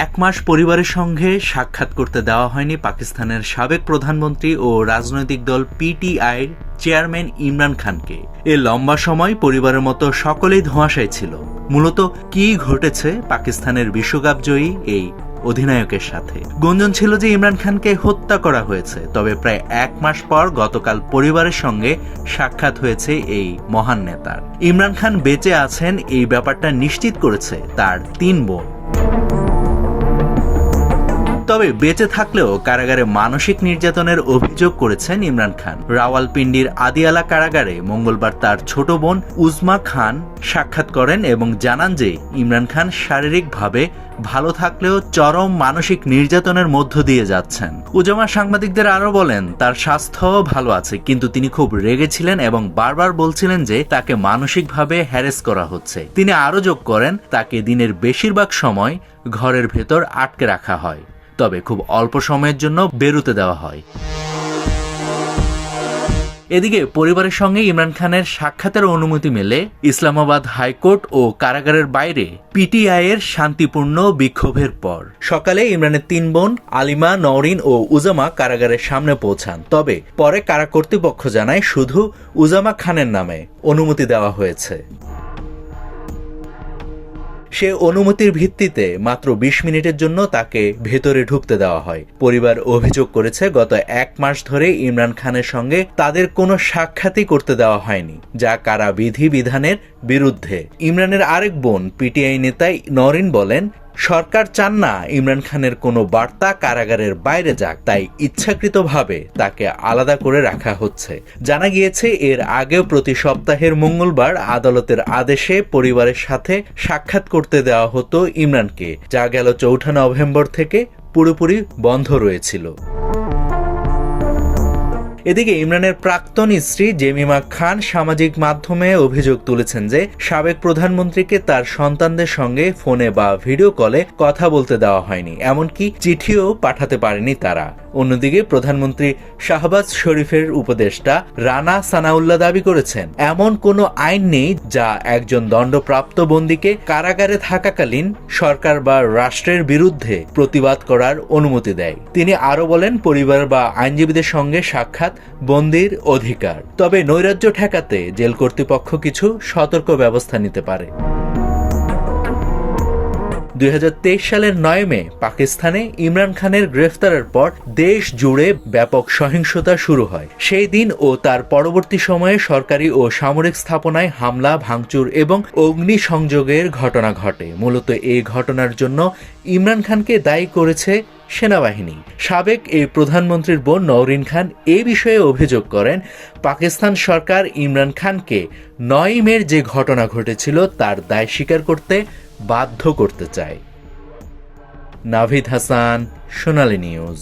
এক মাস পরিবারের সঙ্গে সাক্ষাৎ করতে দেওয়া হয়নি পাকিস্তানের সাবেক প্রধানমন্ত্রী ও রাজনৈতিক দল পিটিআইর চেয়ারম্যান ইমরান খানকে। এ লম্বা সময় পরিবারের মতো সকলেই ধোঁয়াশায় ছিল। মূলত কি ঘটেছে পাকিস্তানের বিশ্বকাপ জয়ী এই অধিনায়কের সাথে? গুঞ্জন ছিল যে ইমরান খানকে হত্যা করা হয়েছে। তবে প্রায় এক মাস পর গতকাল পরিবারের সঙ্গে সাক্ষাৎ হয়েছে এই মহান নেতার। ইমরান খান বেঁচে আছেন এই ব্যাপারটা নিশ্চিত করেছে তার 3 বোন। তবে বেঁচে থাকলেও কারাগারে মানসিক নির্যাতনের অভিযোগ করেছেন ইমরান খান। রাওয়ালপিন্ডির আদিয়ালা কারাগারে মঙ্গলবার তার ছোট বোন উজমা খান সাক্ষাৎ করেন এবং জানান যে ইমরান খান শারীরিকভাবে ভালো থাকলেও চরম মানসিক নির্যাতনের মধ্য দিয়ে যাচ্ছেন। উজামা সাংবাদিকদের আরো বলেন, তার স্বাস্থ্য ভালো আছে, কিন্তু তিনি খুব রেগেছিলেন এবং বারবার বলছিলেন যে তাকে মানসিকভাবে হ্যারেস করা হচ্ছে। তিনি আরো যোগ করেন, তাকে দিনের বেশিরভাগ সময় ঘরের ভেতর আটকে রাখা হয়, তবে খুব অল্প সময়ের জন্য বেরোতে দেওয়া হয়। এদিকে পরিবারের সঙ্গে ইমরান খানের সাক্ষাতের অনুমতি মেলে ইসলামাবাদ হাইকোর্ট ও কারাগারের বাইরে পিটিআই এর শান্তিপূর্ণ বিক্ষোভের পর। সকালে ইমরানের 3 বোন আলিমা, নওরিন ও উজামা কারাগারের সামনে পৌঁছান। তবে পরে কারা কর্তৃপক্ষ জানায় শুধু উজামা খানের নামে অনুমতি দেওয়া হয়েছে। সে অনুমতির ভিত্তিতে মাত্র 20 মিনিটের জন্য তাকে ভেতরে ঢুকতে দেওয়া হয়। পরিবার অভিযোগ করেছে, গত 1 মাস ধরে ইমরান খানের সঙ্গে তাদের কোনো সাক্ষাৎই করতে দেওয়া হয়নি, যা কারা বিধিবিধানের বিরুদ্ধে। ইমরানের আরেক বোন পিটিআই নেতা নওরিন বলেন, সরকার চান না ইমরান খানের কোনো বার্তা কারাগারের বাইরে যাক, তাই ইচ্ছাকৃতভাবে তাকে আলাদা করে রাখা হচ্ছে। জানা গিয়েছে, এর আগেও প্রতি সপ্তাহের মঙ্গলবার আদালতের আদেশে পরিবারের সাথে সাক্ষাৎ করতে দেওয়া হতো ইমরানকে, যা গেল 4 নভেম্বর থেকে পুরোপুরি বন্ধ রয়েছিল। এদিকে ইমরানের প্রাক্তন স্ত্রী জেমিমা খান সামাজিক মাধ্যমে অভিযোগ তুলেছেন যে সাবেক প্রধানমন্ত্রীকে তার সন্তানদের সঙ্গে ফোনে বা ভিডিও কলে কথা বলতে দেওয়া হয়নি, এমনকি চিঠিও পাঠাতে পারেনি তারা। অন্যদিকে প্রধানমন্ত্রী শাহবাজ শরীফের উপদেষ্টা রানা সানাউল্লাহ দাবি করেছেন, এমন কোনো আইন নেই যা একজন দণ্ডপ্রাপ্ত বন্দীকে কারাগারে থাকাকালীন সরকার বা রাষ্ট্রের বিরুদ্ধে প্রতিবাদ করার অনুমতি দেয়। তিনি আরো বলেন, পরিবার বা আইনজীবীদের সঙ্গে সাক্ষাৎ বন্দীর অধিকার, তবে নৈরাজ্য ঠেকাতে জেল কর্তৃপক্ষ কিছু সতর্ক ব্যবস্থা নিতে পারে। 2023 সালের 9 মে পাকিস্তানে ইমরান খানের গ্রেফতারের পর দেশ জুড়ে ব্যাপক সহিংসতা শুরু হয়। সেই দিন ও তার পরবর্তী সময়ে সরকারি ও সামরিক স্থাপনায় হামলা, ভাঙচুর এবং অগ্নিসংযোগের ঘটনা ঘটে। মূলত এই ঘটনার জন্য ইমরান খানকে দায়ী করেছে সেনাবাহিনী। সাবেক এই প্রধানমন্ত্রীর বোন নওরিন খান এই বিষয়ে অভিযোগ করেন, পাকিস্তান সরকার ইমরান খানকে 9 মের যে ঘটনা ঘটেছিল তার দায় স্বীকার করতে বাধ্য করতে চায়। নাভিদ হাসান, সোনালী নিউজ।